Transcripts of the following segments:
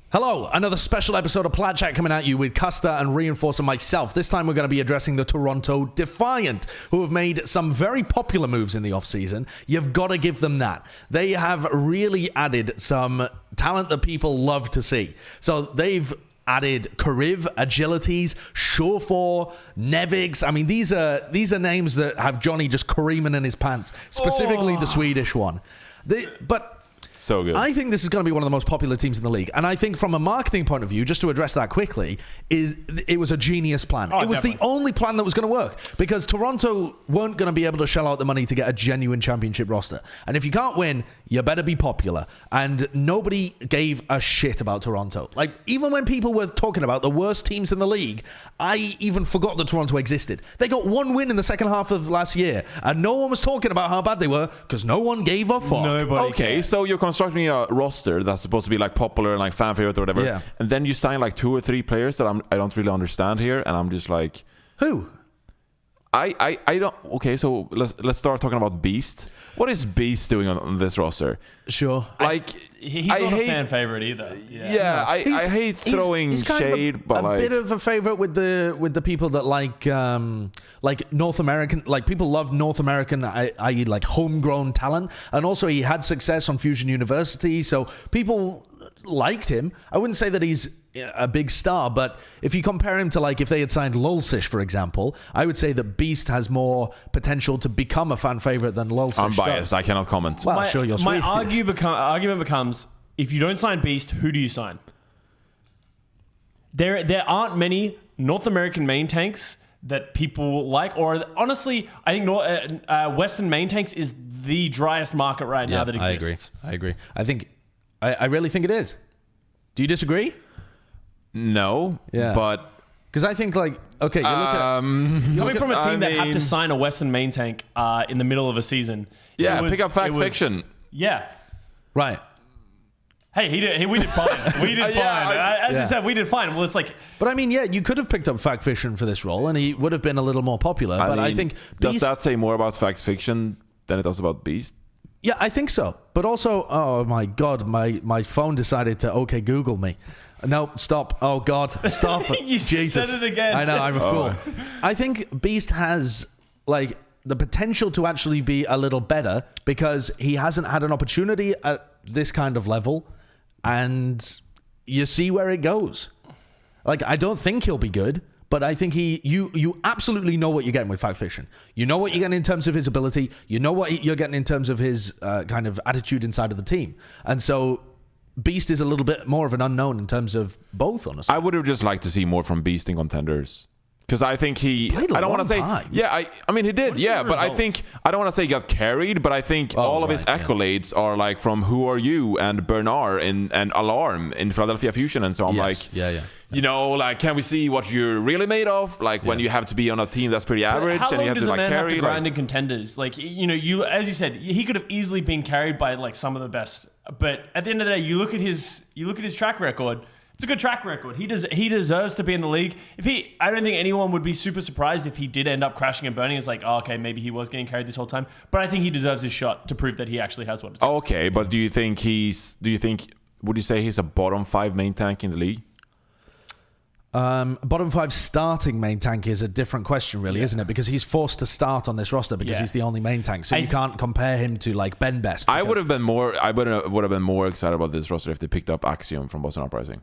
Hello, another special episode of Plat Chat coming at you with Custa and Reinforcer myself. This time we're going to be addressing the Toronto Defiant, who have made some very popular moves in the offseason. You've got to give them that. They have really added some talent that people love to see. So they've added Kariv, Agilities, Shawfor, Nevix. I mean, these are names that have Johnny just creaming in his pants, specifically the Swedish one. But so good. I think this is going to be one of the most popular teams in the league. And I think from a marketing point of view, just to address that quickly, it was a genius plan. It was the only plan that was going to work because Toronto weren't going to be able to shell out the money to get a genuine championship roster. And if you can't win, you better be popular. And nobody gave a shit about Toronto. Like, even when people were talking about the worst teams in the league, I even forgot that Toronto existed. They got one win in the second half of last year, and no one was talking about how bad they were because no one gave a fuck. Okay, so you're constructing a roster that's supposed to be like popular and like fan favorite or whatever, and then you sign like 2 or 3 players that I don't really understand here, and I'm just like, who? I don't. Okay, so let's start talking about Beast. What is Beast doing on this roster? Sure, like he's not a fan favorite either. I hate throwing shade, but a bit of a favorite with the people that like North American, like people love North American, i.e. like homegrown talent, and also he had success on Fusion University, so people liked him. I wouldn't say that he's a big star, but if you compare him to like if they had signed Lulsish, for example, I would say that Beast has more potential to become a fan favorite than Lulsish. I'm biased. I cannot comment. Well, sure, you're my argument becomes, if you don't sign Beast, who do you sign? There aren't many North American main tanks that people like, or honestly, I think Western main tanks is the driest market right now that exists. I agree. I really think it is. Do you disagree? No, but because I think like, okay, you look at coming from a team that had to sign a Western main tank in the middle of a season. Pick up Fact Fiction. Yeah, right. Hey, we did fine. We did fine. As you said, we did fine. Well, it's like, but I mean, you could have picked up Fact Fiction for this role, and he would have been a little more popular. But I think does that say more about Fact Fiction than it does about Beast? Yeah, I think so. But also, oh my God, my phone decided to okay Google me. No, stop. Oh God, stop. You Jesus. Said it again. I know, I'm a fool. I think Beast has like the potential to actually be a little better because he hasn't had an opportunity at this kind of level, and you see where it goes. Like, I don't think he'll be good, but I think you absolutely know what you're getting with Fact Fiction. You know what you're getting in terms of his ability. You know what you're getting in terms of his kind of attitude inside of the team. And so Beast is a little bit more of an unknown in terms of both, honestly. I would have just liked to see more from Beast in Contenders. Because I think I don't want to say, I mean, he did, but I think, I don't want to say he got carried, but I think all of his accolades are like from Who Are You and Bernard and Alarm in Philadelphia Fusion, and so I'm you know, like, can we see what you're really made of? Like, when you have to be on a team that's pretty average and you have to like carry. Have to grind in Contenders? Like, you as you said, he could have easily been carried by like some of the best. But at the end of the day, you look at his track record. It's a good track record. He deserves to be in the league. I don't think anyone would be super surprised if he did end up crashing and burning. It's like, oh, okay, maybe he was getting carried this whole time. But I think he deserves his shot to prove that he actually has what it takes. Okay, but would you say he's a bottom 5 main tank in the league? Bottom 5 starting main tank is a different question, really, isn't it? Because he's forced to start on this roster because he's the only main tank. So you can't compare him to like Ben Best. I would have been more excited about this roster if they picked up Axiom from Boston Uprising.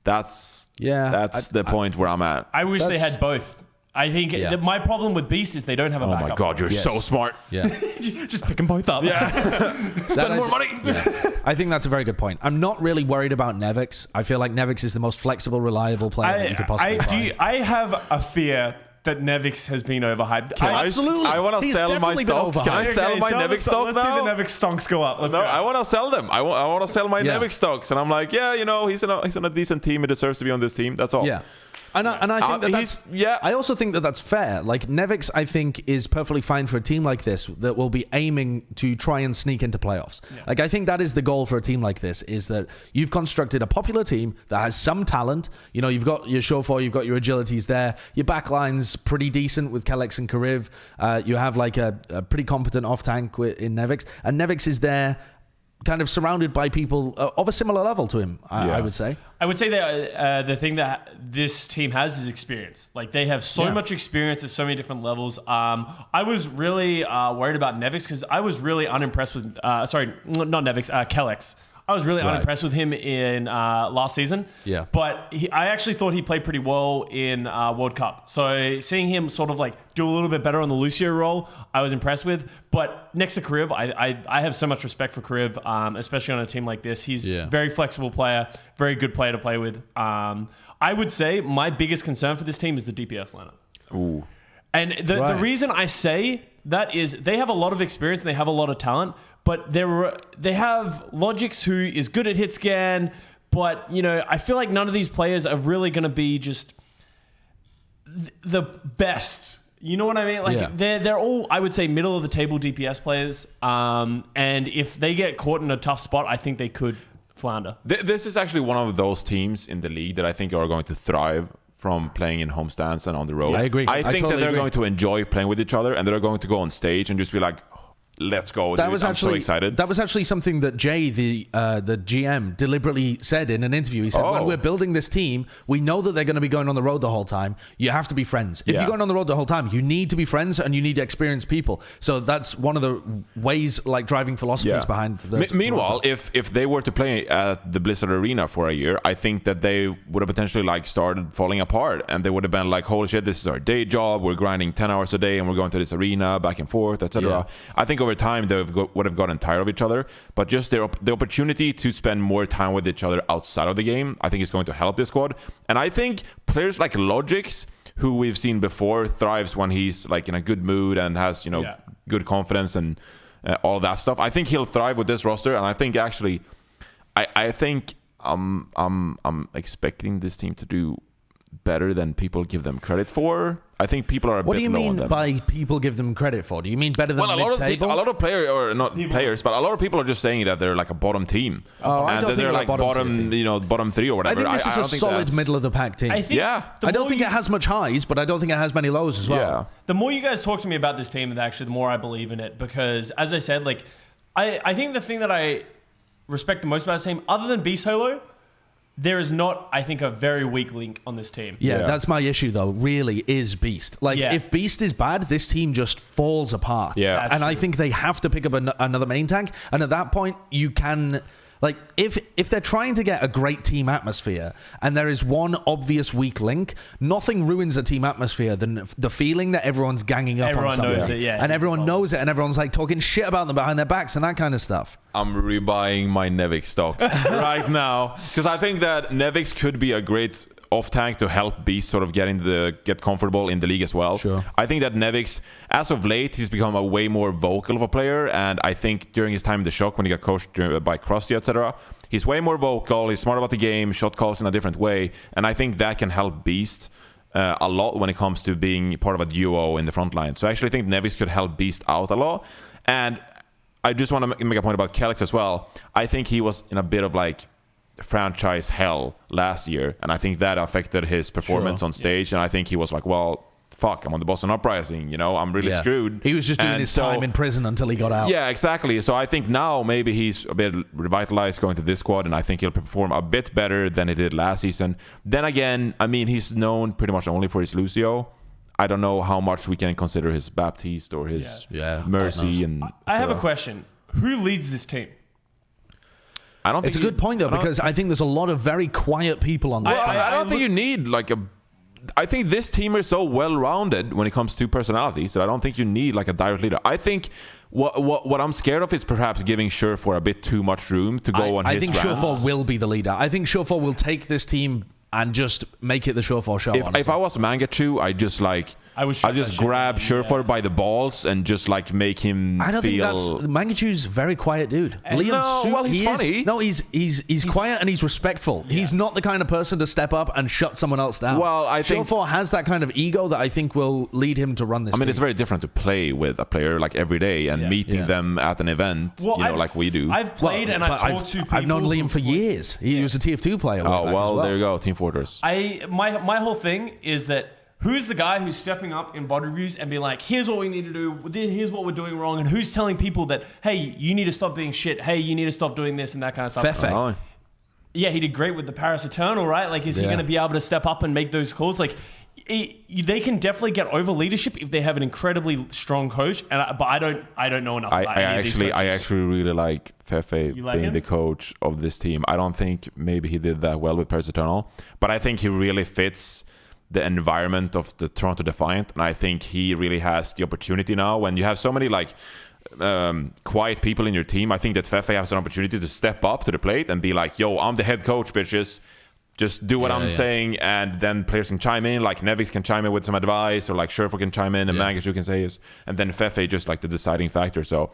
That's the point where I'm at. I wish they had both. I think my problem with Beast is they don't have a backup. Oh my God, you're so smart. Yeah. Just pick them both up. Yeah. Spend more money. Yeah. I think that's a very good point. I'm not really worried about Nevix. I feel like Nevix is the most flexible, reliable player that you could possibly find. I have a fear that Nevix has been overhyped. Absolutely. I want to sell my stock. Can I sell my Nevix stock now? Let's see the Nevix stocks go up. I want to sell them. I want to sell my Nevix stocks. And I'm like, he's on a decent team. He deserves to be on this team. That's all. Yeah. And I think I also think that that's fair. Like, Nevix, I think, is perfectly fine for a team like this that will be aiming to try and sneak into playoffs. Yeah. Like, I think that is the goal for a team like this, is that you've constructed a popular team that has some talent. You know, you've got your Shawfor, you've got your Agilities there. Your backline's pretty decent with Kellex and Kariv. You have, like, a pretty competent off-tank in Nevix. And Nevix is there kind of surrounded by people of a similar level to him, I would say. I would say that the thing that this team has is experience. Like, they have so much experience at so many different levels. I was really worried about Nevix because I was really unimpressed with, not Nevix, Kellex. I was really unimpressed with him in last season. Yeah. But I actually thought he played pretty well in World Cup. So seeing him sort of like do a little bit better on the Lucio role, I was impressed with. But next to Kariv, I have so much respect for Kariv, especially on a team like this. He's a very flexible player, very good player to play with. I would say my biggest concern for this team is the DPS lineup. Ooh. And the reason I say that is they have a lot of experience and they have a lot of talent, but they have Logix who is good at hit scan, but I feel like none of these players are really going to be just the best. You know what I mean? Like they're all, I would say, middle of the table DPS players. And if they get caught in a tough spot, I think they could flounder. This is actually one of those teams in the league that I think are going to thrive from playing in homestands and on the road. I agree. I think that they're going to enjoy playing with each other, and they're going to go on stage and just be like, let's go. I'm so excited. That was actually something that Jay, the GM, deliberately said in an interview. He said, when we're building this team, we know that they're going to be going on the road the whole time. You have to be friends. If you're going on the road the whole time, you need to be friends and you need experienced people. So that's one of the ways, like, driving philosophies behind the Meanwhile, if they were to play at the Blizzard Arena for a year, I think that they would have potentially like started falling apart, and they would have been like, holy shit, this is our day job. We're grinding 10 hours a day and we're going to this arena back and forth, etc. I think over time they would have gotten tired of each other, but just the opportunity to spend more time with each other outside of the game, I think is going to help this squad. And I think players like Logix, who we've seen before, thrives when he's like in a good mood and has good confidence and all that stuff. I think he'll thrive with this roster, and I think actually, I think I'm expecting this team to do better than people give them credit for. I think people are a bit low on them. What do you mean by people give them credit for? Do you mean better than mid-table? A lot of players, or not players, but a lot of people are just saying that they're like a bottom team. I don't think they're like bottom three or whatever. I think this is a solid middle of the pack team. I don't think it has much highs, but I don't think it has many lows as well. Yeah. The more you guys talk to me about this team, the more I believe in it, because as I said, like I think the thing that I respect the most about this team, other than Beast Holo, there is not, I think, a very weak link on this team. Yeah, that's my issue, though, really, is Beast. Like, if Beast is bad, this team just falls apart. Yeah. And I think they have to pick up another main tank. And at that point, you can... Like, if they're trying to get a great team atmosphere and there is one obvious weak link, nothing ruins a team atmosphere than the feeling that everyone's ganging up on someone. Everyone knows it, and everyone knows it, and everyone's like talking shit about them behind their backs and that kind of stuff. I'm rebuying my Nevix stock right now, because I think that Nevix could be a great off tank to help Beast sort of get comfortable in the league as well. Sure. I think that Nevix, as of late, he's become a way more vocal of a player, and I think during his time in the Shock, when he got coached by Krusty, etc., he's way more vocal, he's smart about the game, shot calls in a different way, and I think that can help Beast a lot when it comes to being part of a duo in the front line. So I actually think Nevix could help Beast out a lot. And I just want to make a point about Kellex as well. I think he was in a bit of like franchise hell last year, and I think that affected his performance on stage. And I think he was like, well, fuck, I'm on the Boston Uprising, I'm really screwed. He was just doing his time in prison until he got out. Yeah, exactly. So I think now maybe he's a bit revitalized going to this squad, and I think he'll perform a bit better than he did last season. Then again, I mean, he's known pretty much only for his Lucio. I don't know how much we can consider his Baptiste or his Mercy. And I have a question. Who leads this team? I don't think it's a good point, though, because I think there's a lot of very quiet people on this team. I don't think you need like a... I think this team is so well-rounded when it comes to personalities that I don't think you need like a direct leader. I think what I'm scared of is perhaps giving Surefour a bit too much room to go on his rants. I think Surefour will be the leader. I think Surefour will take this team and just make it the Surefour show. If I was Mangachu, I just grab Surefour by the balls and just like make him I don't think that's... Mangachu's a very quiet dude. He's funny. No, he's quiet and he's respectful. Yeah. He's not the kind of person to step up and shut someone else down. Well, I think Surefour has that kind of ego that I think will lead him to run this team. It's very different to play with a player like every day and meeting them at an event, like we do. I've played and I've talked to people. I've known Liam for years. He was a TF2 player. There you go, Team Fortress. My whole thing is that Who's the guy who's stepping up in VOD reviews and being like, here's what we need to do, here's what we're doing wrong, and who's telling people that, hey, you need to stop being shit, hey, you need to stop doing this and that kind of stuff. Fefe. Yeah, he did great with the Paris Eternal, right? Like, is he going to be able to step up and make those calls? Like, they can definitely get over leadership if they have an incredibly strong coach. But I don't know enough about any of these coaches. I actually really like Fefe like being him? the coach of this team. I don't think maybe he did that well with Paris Eternal, but I think he really fits the environment of the Toronto Defiant, and I think he really has the opportunity now when you have so many like quiet people in your team. I think that Fefe has an opportunity to step up to the plate and be like, yo, I'm the head coach, bitches. Just do what I'm saying, and then players can chime in, like Nevix can chime in with some advice, or like Sherfo can chime in, and Mangashu can say his, and then Fefe just like the deciding factor. So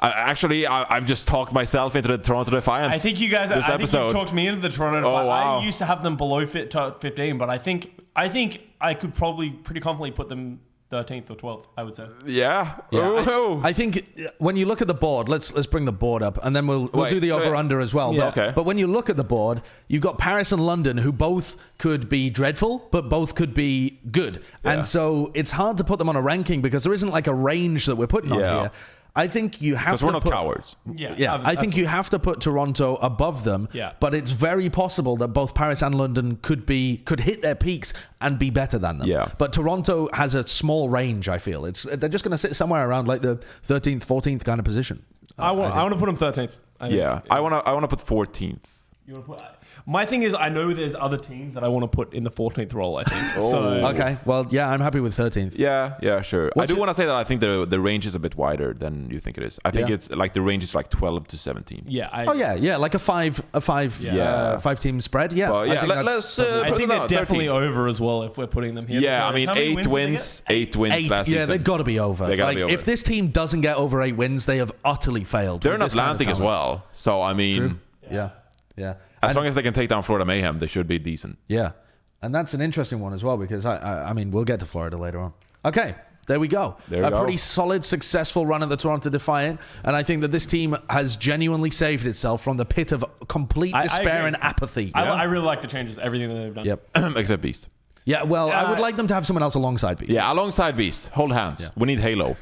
I've just talked myself into the Toronto Defiant. I think you guys, I think you've talked me into the Toronto Defiant. Wow. I used to have them below top 15, but I think I could probably pretty confidently put them 13th or 12th, I would say. Yeah. I think when you look at the board, let's bring the board up, and then we'll do the over-under as well. Yeah. But when you look at the board, you've got Paris and London, who both could be dreadful, but both could be good. Yeah. And so it's hard to put them on a ranking because there isn't like a range that we're putting on here. I think you have to. Because we're not cowards. Yeah, I think you have to put Toronto above them. Yeah. But it's very possible that both Paris and London could hit their peaks and be better than them. Yeah. But Toronto has a small range. I feel they're just going to sit somewhere around like the 13th, 14th kind of position. I want to put them 13th. I want to put 14th. You want to put? My thing is, I know there's other teams that I want to put in the 14th role, I think. Okay. Well, yeah, I'm happy with 13th. Yeah, sure. I do want to say that I think the range is a bit wider than you think it is. I think it's like the range is like 12 to 17. Yeah. Like a five team spread. Yeah. Well, I think I think they're definitely over as well if we're putting them here. Yeah, I mean, 8 wins last season. Yeah, they've got to be over. If this team doesn't get over 8 wins, they have utterly failed. They're in Atlantic as well. So, I mean... True. Yeah. As long as they can take down Florida Mayhem, they should be decent. Yeah. And that's an interesting one as well, because I mean, we'll get to Florida later on. Okay. There we go. A pretty solid, successful run of the Toronto Defiant. And I think that this team has genuinely saved itself from the pit of complete despair and apathy. I really like the changes, everything that they've done. Yep. Except Beast. Yeah, well, I would like them to have someone else alongside Beast. Yeah, alongside Beast. Hold hands. Yeah. We need Halo.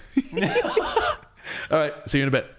All right. See you in a bit.